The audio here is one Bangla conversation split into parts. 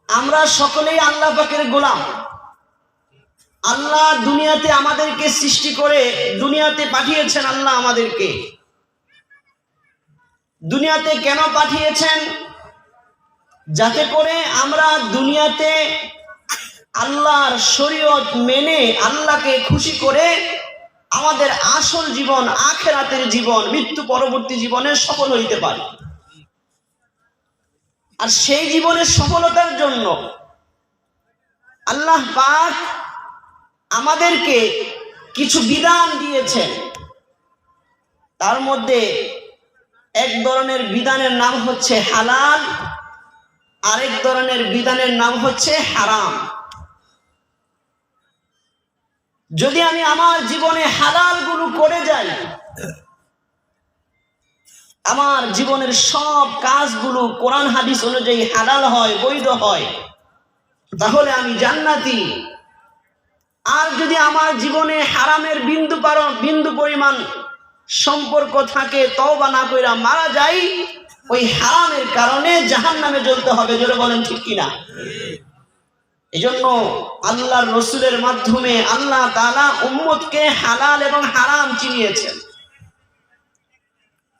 আমরা সকলেই আল্লাহ পাকের গোলাম। আল্লাহ দুনিয়াতে আমাদেরকে সৃষ্টি করে দুনিয়াতে পাঠিয়েছেন। আল্লাহ আমাদেরকে দুনিয়াতে কেন পাঠিয়েছেন? যাতে করে আমরা দুনিয়াতে আল্লাহর শরীয়ত মেনে আল্লাহকে খুশি করে আমাদের আসল জীবন, আখিরাতের জীবন, মৃত্যু পরবর্তী জীবনে সফল হইতে পারি। আর সেই জীবনের সফলতার জন্য আল্লাহ পাক আমাদেরকে কিছু বিধান দিয়েছেন। তার মধ্যে এক ধরনের বিধানের নাম হচ্ছে হালাল, আরেক ধরনের বিধানের নাম হচ্ছে হারাম। যদি আমি আমার জীবনে হালাল গুলো করে যাই, আমার জীবনের সব কাজগুলো কোরআন হাদিস অনুযায়ী হালাল হয়, বৈধ হয়, তাহলে আমি জান্নাতি। আর যদি আমার জীবনে হারামের বিন্দু পরিমাণ সম্পর্ক থাকে, তওবা না কইরা মারা যাই, ওই হারামের কারণে জাহান্নামে জ্বলতে হবে। জোরে বলেন ঠিক কিনা? এজন্য আল্লাহর রসুলের মাধ্যমে আল্লাহ তাআলা উম্মতকে হালাল এবং হারাম চিনিয়েছেন।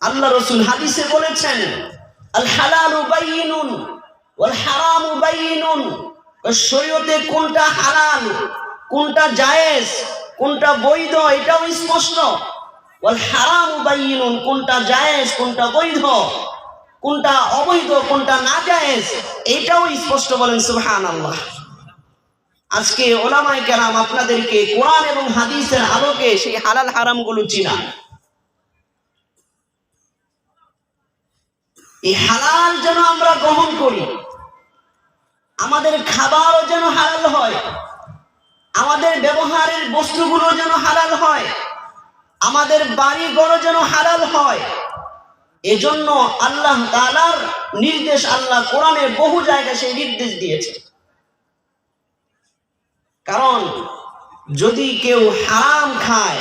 আল্লাহ রসুল হাদিসে বলেছেন, আল হালালু বাইয়িনুন ওয়াল হারামু বাইয়িনুন। শরীয়তে কোনটা হালাল, কোনটা জায়েজ, কোনটা বৈধ, এটাও স্পষ্ট। ওয়াল হারামু বাইয়িনুন, কোনটা জায়েজ, কোনটা বৈধ, কোনটা অবৈধ, কোনটা নাজায়েজ, এটাও স্পষ্ট। বলেন সুবহানাল্লাহ। আজকে ওলামায়ে কেরাম আপনাদেরকে কোরআন এবং হাদিসের আলোকে সেই হালাল হারাম গুলো চিনা। এই হালাল যেন আমরা গ্রহণ করি, আমাদের খাবারও যেন হালাল হয়, আমাদের ব্যবহারের বস্তুগুলো যেন হালাল হয়, আমাদের বাড়ি ঘর যেন হালাল হয়। এজন্য আল্লাহ তাআলার নির্দেশ, আল্লাহ কোরআনে বহু জায়গায় সেই নির্দেশ দিয়েছে। কারণ যদি কেউ হারাম খায়,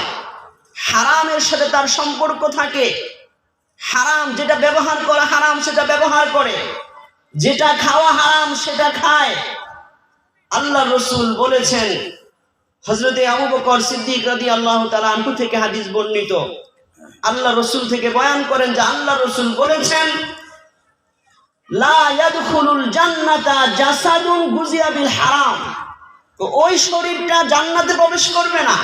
হারামের সাথে তার সম্পর্ক থাকে, হারাম যেটা ব্যবহার করা হারাম সেটা ব্যবহার করে, যেটা খাওয়া হারাম সেটা খায়। আল্লাহ রসুল বলেছেন, হযরতে আবু বকর সিদ্দিক রাদিয়াল্লাহু তাআলা আনহু থেকে হাদিস বর্ণিত, আল্লাহ রসুল থেকে বয়ান করেন যে আল্লাহ রসুল বলেছেন, লা ইয়াদখুলুল জান্নাতা জাসাদুন গুজিয়া বিল হারাম। তো ওই শরীরটা জান্নাতে প্রবেশ করবে না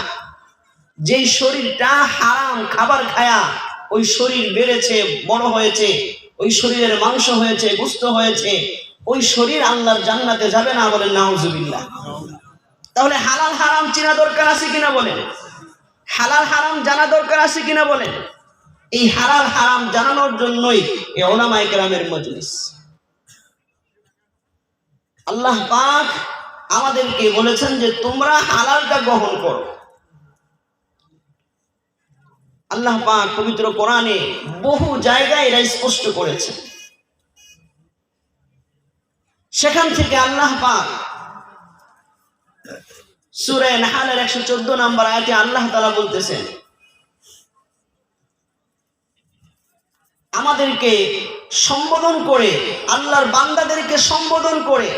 যেই শরীরটা হারাম খাবার খায়া ওই শরীর বেড়েছে, বড় হয়েছে, ওই শরীরের মাংস হয়েছে, গোশত হয়েছে, ওই শরীর আল্লাহর জান্নাতে যাবে না। বলেন নাউজুবিল্লাহ। তাহলে হালাল হারাম চেনা দরকার আছে কিনা বলেন? হালাল হারাম জানা দরকার আছে কিনা বলেন? এই হালাল হারাম জানানোর জন্যই এই উলামায়ে কেরামের মজলিস। আল্লাহ পাক আমাদেরকে বলেছেন যে তোমরা হালালটা গ্রহণ করো। আল্লাহ পাক পবিত্র কোরআনে বহু জায়গায় এটা স্পষ্ট করেছেন। সেখান থেকে আল্লাহ পাক সূরা নাহলের 114 নম্বর আয়াতে আল্লাহ তাআলা বলতেছেন, আমাদেরকে সম্বোধন করে, আল্লাহর বান্দাদেরকে সম্বোধন করে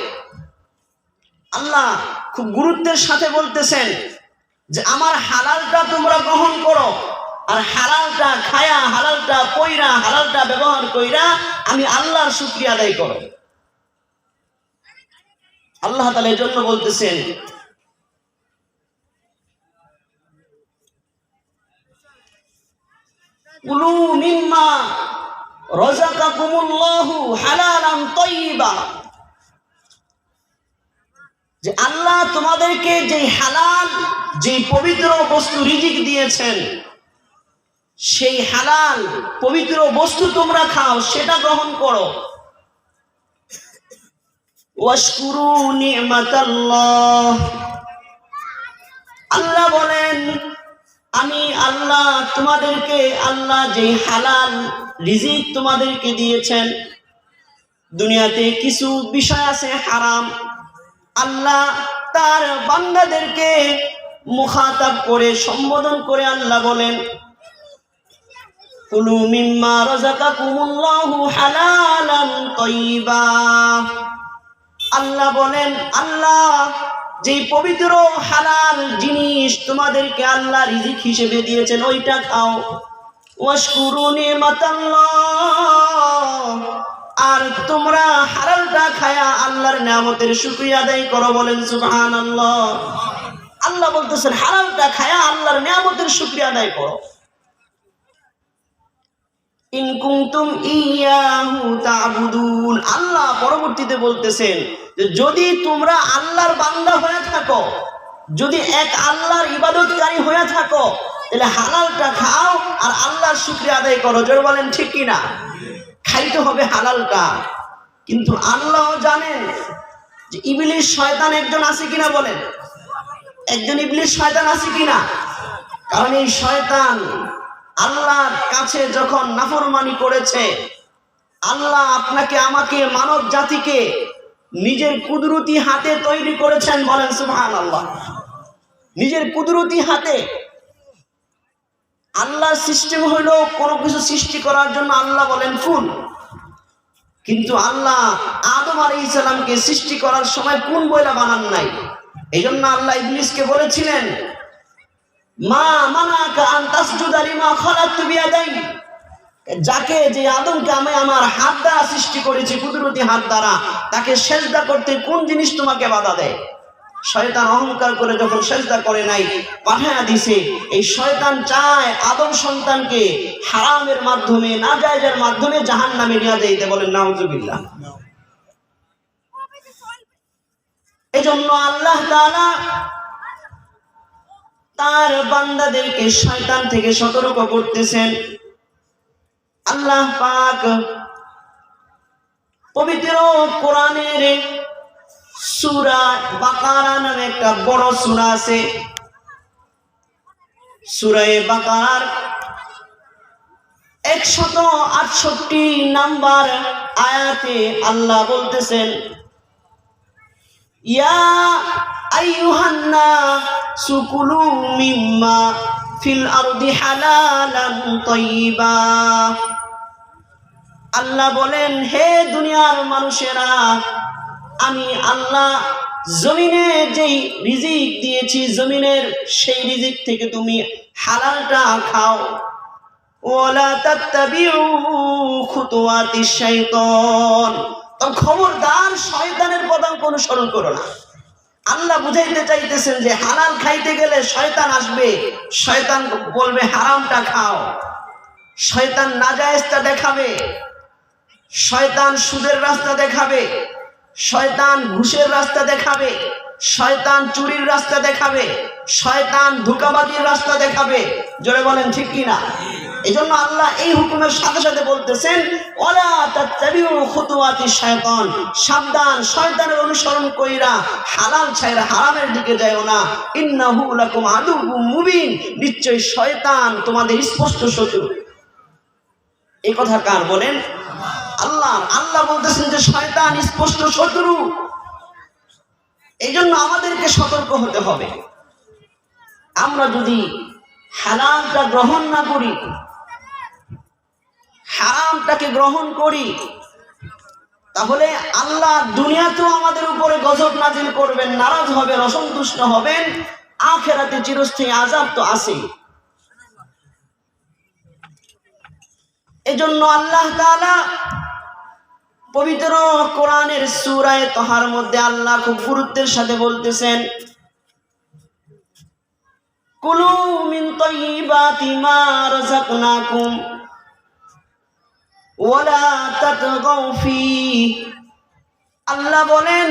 আল্লাহ খুব গুরুত্বের সাথে বলতেছেন যে আমার হালালটা তোমরা গ্রহণ করো, আর হালালটা খায়া, হালালটা পয়রা, হালালটা ব্যবহার কইরা আমি আল্লাহর শুকরিয়া আদায় করো। আল্লাহ তাআলা এর জন্য বলতেছেন, কুলু মিম্মা রাযাকাকুমুল্লাহু হালালান তাইয়্যিবা। যে আল্লাহ তোমাদেরকে যে হালাল, যে পবিত্র বস্তু রিজিক দিয়েছেন, সেই হালাল পবিত্র বস্তু তোমরা খাও, সেটা গ্রহণ করো। ওয়াশকুরু নি'মাতাল্লাহ। আল্লাহ বলেন, আমি আল্লাহ তোমাদেরকে, আল্লাহ যে হালাল রিজিক তোমাদেরকে দিয়েছেন, দুনিয়াতে কিছু বিষয় আছে হারাম, আল্লাহ তার বান্দাদেরকে মুখাতাব করে, সম্বোধন করে আল্লাহ বলেন, কুলু মিম্মা রাযাকাকুমুল্লাহু হালালান তাইয়্যিবা। আল্লাহ বলেন, আল্লাহ যেই পবিত্র হালাল জিনিস তোমাদেরকে আল্লাহ রিজিক হিসেবে দিয়েছেন ওইটা খাও। ওয়াশকুরু নিমাতাল্লাহ, আর তোমরা হালালটা খায়া আল্লাহর নিয়ামতের শুকরিয়া আদায় করো। বলেন সুবহানাল্লাহ। আল্লাহ বলতেছেন হালালটা খায়া আল্লাহর নিয়ামতের শুকরিয়া আদায় করো। ইন কুনতুম ইয়াহু তা'বুদুন, আল্লাহ পরবর্তীতে বলতেছেন যে যদি তোমরা আল্লাহর বান্দা হয়ে থাকো, যদি এক আল্লাহর ইবাদতকারী হয়ে থাকো, তাহলে হালালটা খাও আর আল্লাহর শুকরিয়া আদায় করো। জোরে বলেন ঠিক কি না? খাইতে হবে হালালটা। কিন্তু আল্লাহ জানেন যে ইবলিস শয়তান একজন আছে কিনা, বলেন একজন ইবলিস শয়তান আছে কিনা? কারণ এই শয়তান আল্লাহর কাছে যখন নাফরমানি করেছে, আল্লাহ আপনাকে আমাকে মানব জাতিকে নিজের কুদরতি হাতে তৈরি করেছেন। বলেন সুবহানাল্লাহ। নিজের কুদরতি হাতে। আল্লাহর সিস্টেম হইল কোনো কিছু সৃষ্টি করার জন্য আল্লাহ বলেন কুন, কিন্তু আল্লাহ আদম আলাইহিস সালামকে সৃষ্টি করার সময় কুন বইলা বানান নাই। এই জন্য আল্লাহ ইবলিসকে বলেছিলেন, মা মানাকা আন তাসজুদা লিমা খালাকতু বিয়াদাই, যাকে যে আদমকে আমি আমার হাত দ্বারা সৃষ্টি করেছি, কুদরতি হাত দ্বারা, তাকে সেজদা করতে কোন জিনিস তোমাকে বাধা দেয়? শয়তান অহংকার করে যখন সেজদা করে নাই, পাঠায়া দিছে। এই শয়তান চায় আদম সন্তানকে হারামের মাধ্যমে, নাজায়েজের মাধ্যমে জাহান্নামে নিয়ে যাইতে। বলেন নাউজুবিল্লাহ। এজন্য আল্লাহ তাআলা তার বান্দাদেরকে শয়তান থেকে সতর্ক করতেছেন। আল্লাহ পাক পবিত্র কোরআনের সূরা বাকারা নামে একটা বড় সূরা আছে। সূরা বাকারার 168 নাম্বার আয়াতে আল্লাহ বলতেছেন, ইয়া আইয়ুহান নাসু কুলু মিম্মা ফিল আরদি হালালান তাইয়্যিবা। আল্লাহ বলেন, হে দুনিয়ার মানুষেরা, আমি আল্লাহ জমিনে যেই রিজিক দিয়েছি, জমিনের সেই রিজিক থেকে তুমি হালালটা খাও। ওয়ালা তাত্তাবিউ খুতুওয়াতিশ শাইতান, তো খবরদার শয়তানের পদাঙ্ক অনুসরণ করো না। আল্লাহ বুঝাইতে চাইতেছেন যে হালাল খাইতে গেলে শয়তান আসবে, শয়তান বলবে হারামটা খাও, শয়তান নাজায়েজটা দেখাবে, শয়তান সুদের রাস্তা দেখাবে, শয়তান ঘুষের রাস্তা দেখাবে, শয়তান চুরির রাস্তা দেখাবে, শয়তান ধোঁকাবাজির রাস্তা দেখাবে। জোরে বলেন ঠিক কিনা? এজন্য আল্লাহ এই হুকুমের সাথে সাথে বলতেছেন, ওয়ালা তাত্তাবিউ খুতুওয়াতিশ শাইতান, সাবধান, শয়তানের অনুসরণ কইরা হালাল ছাইরা হারামের দিকে যাও না। ইন্নাহু লাকুম আদুউম মুবিন, নিশ্চয় শয়তান তোমাদের স্পষ্ট শত্রু। এই কথা কার বলেন? আল্লাহ। আল্লাহ বলতেছেন যে শয়তান স্পষ্ট শত্রু। এই জন্য আমাদেরকে সতর্ক হতে হবে। আমরা যদি হালালটা গ্রহণ না করি, হারামটাকে গ্রহণ করি, তাহলে আল্লাহ দুনিয়াতেও আমাদের উপরে গজব নাজিল করবেন, নারাজ হবেন, অসন্তুষ্ট হবেন। আখিরাতে চিরস্থায়ী আযাব তো আছেই। এজন্য আল্লাহ তাআলা পবিত্র কোরআনের সূরা তাহার মধ্যে আল্লাহ খুব গুরুত্বের সাথে বলতেছেন, কুলু মিন তাইয়্যিবাতি মা রাযাকনাকুম ওয়ালা তাতগাউ ফি। আল্লাহ বলেন,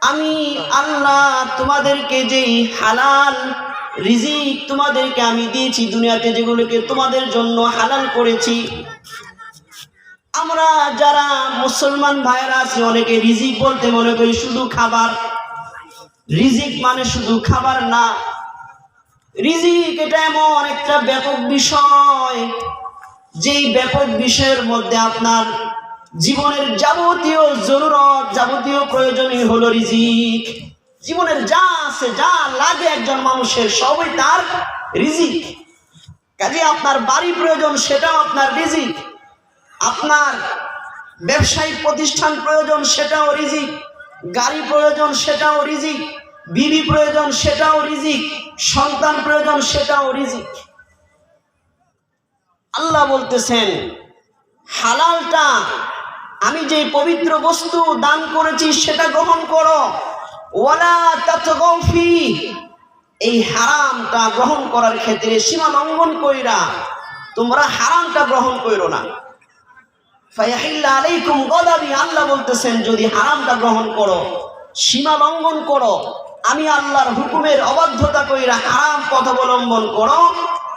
আমি আল্লাহ তোমাদেরকে যেই হালাল রিজিক তোমাদেরকে আমি দিয়েছি, দুনিয়াতে যেগুলোকে তোমাদের জন্য হালাল করেছি। আমরা যারা মুসলমান ভাইরা আছি, অনেকে রিজিক বলতে মনে করি শুধু খাবার। রিজিক মানে শুধু খাবার না। রিজিক এটা এমন একটা ব্যাপক বিষয়, যেই ব্যাপক বিষয়ের মধ্যে আপনার জীবনের যাবতীয় জরুরত, যাবতীয় প্রয়োজনই হলো রিজিক। জীবনের যা আছে, যা লাগে একজন মানুষের, সবই তার রিজিক। কাজে আপনার বাড়ি প্রয়োজন, সেটাও আপনার রিজিক। আপনার ব্যবসায়িক প্রতিষ্ঠান প্রয়োজন, সেটাও রিজিক। গাড়ি প্রয়োজন সেটাও রিজিক, বিবি প্রয়োজন সেটাও রিজিক, সন্তান প্রয়োজন সেটাও রিজিক। আল্লাহ বলতেছেন হালালটা, আমি যে পবিত্র বস্তু দান করেছি সেটা গ্রহণ করো, ওয়ালা তাতগাউ ফি, এই হারামটা গ্রহণ করার ক্ষেত্রে সীমা লঙ্ঘন কইরা তোমরা হারামটা গ্রহণ করো না। ফায়াহিল্লা আলাইকুম গাদাবি, আল্লাহ বলতেছেন যদি হারামটা গ্রহণ করো, সীমা লঙ্ঘন করো, আমি আল্লাহর হুকুমের অবাধ্যতা কইরা হারাম পথ অবলম্বন করো,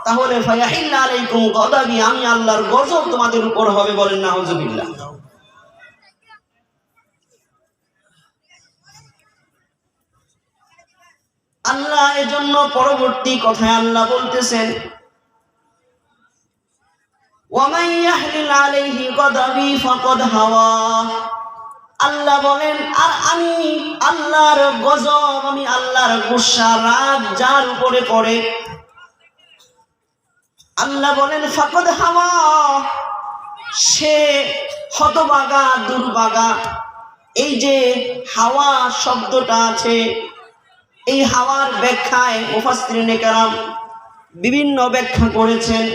তাহলে ফায়াহিল্লা আলাইকুম গাদাবি, আমি আল্লাহর গজব তোমাদের উপর হবে। বলেন নাউজুবিল্লাহ। আল্লাহ এজন্য পরবর্তী কথায় আল্লাহ বলতেছেন ওয়ামান ইয়াহলিল আলাইহি গাদাবি ফাকাদ হাওয়া, আল্লাহ বলেন আর আমি আল্লাহর গজব, আমি আল্লাহর গুসা রাগ যার উপরে পড়ে, আল্লাহ বলেন ফাকাদ হাওয়া, সে হতভাগা দুর্ভাগা। এই যে হাওয়া শব্দটা আছে, এই হাওয়ার ব্যাখ্যায় মুফাসসিরিনে কেরাম বিভিন্ন ব্যাখ্যা করেছেন।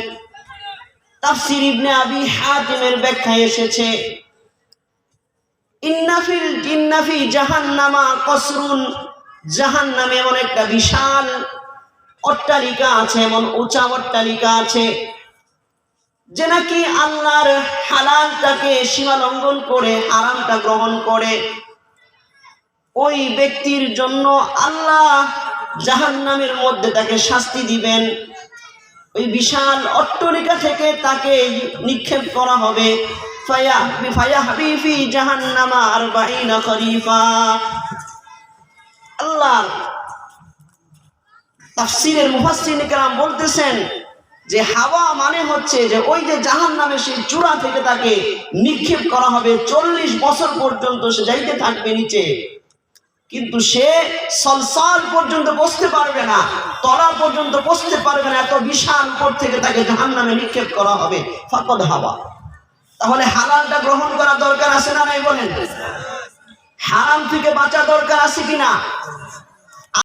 তাফসীর ইবনে আবি হাতিমের ব্যাখ্যায় এসেছে ইন্না ফি জাহান্নামা কসরুন, জাহান্নামে এমন একটা বিশাল অট্টালিকা আছে, এমন উঁচা অট্টালিকা আছে যে নাকি আল্লাহর হালালটাকে সীমা লঙ্ঘন করে হারামটা গ্রহণ করে, ওই ব্যক্তির জন্য আল্লাহ জাহান্নামের মধ্যে তাকে শাস্তি দিবেন। ওই বিশাল অট্টালিকা থেকে তাকে নিক্ষেপ করা হবে। ফায়াহবি ফি জাহান্নামা 40 খরিফা। আল্লাহ তাফসীরের মুফাসসিরিন কেরাম বলতেছেন যে হাওয়া মানে হচ্ছে যে ওই যে জাহান্নামে সেই চূড়া থেকে তাকে নিক্ষেপ করা হবে, 40 বছর পর্যন্ত সে যাইতে থাকবে নিচে, কিন্তু সে সলসাল পর্যন্ত বসতে পারবে না, তলা পর্যন্ত বসতে পারবে না, এত বিশাল উপর থেকে তাকে জাহান্নামে নিক্ষেপ করা হবে। ফাকাদ হাওয়া। তাহলে হালালটা গ্রহণ করা দরকার আছে না নাই বলেন? হারাম থেকে বাঁচা দরকার আছে কিনা?